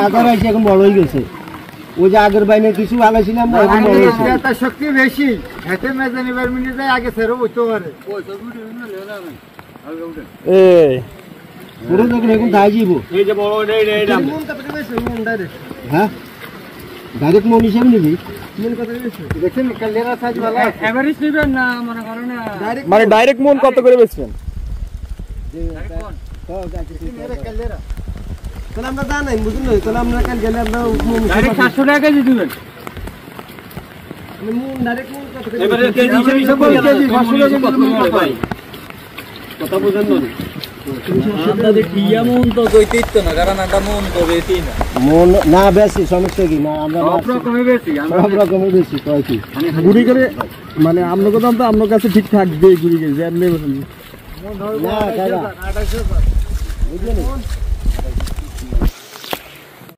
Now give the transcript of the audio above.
আদার আছে এখন বড় হয়ে গেছে ওই যে আগের বাইনে কিছু ভালো ছিলাম না এখন বড় হয়েছে তার শক্তি বেশি হেতে মেজানি বার মিনিট যায় আগে ছেড়ে উঠতে পারে এই পুরো দেখুন এখন তাই যাব এই যে বড় এই দাম হ্যাঁ ডাইরেক্ট মন হিসাবে নিবি দেখেন কালেরা সাইজ ভালো এভারেজ নেবেন না মনে করেন না মানে ডাইরেক্ট মন কত করে বেচবেন কালেরা তাহলে আমরা জানাই বুঝুন না তাহলে আমরা কাল গেলে আমরা ডাইরেক্ট 700 টাকা কেজি দিবেন মন ডাইরেক্ট মন কত করে এবারে কেজি হিসাবে কেজি 500 টাকা কত ভাই কথা বুঝেন না আপনাদের টিয়া মন তো কইতেই তো না কারণ এটা মন তো বেশি না মন না বেশি সমস্যা কি না আমরা সব রকমই বেশি সব রকমের বেশি কয় কি গুড়ি করে মানে আপনার কথা তো আপনার কাছে ঠিক থাকবে গুড়ি করে যেমনি না দাদা 2800 বুঝলেন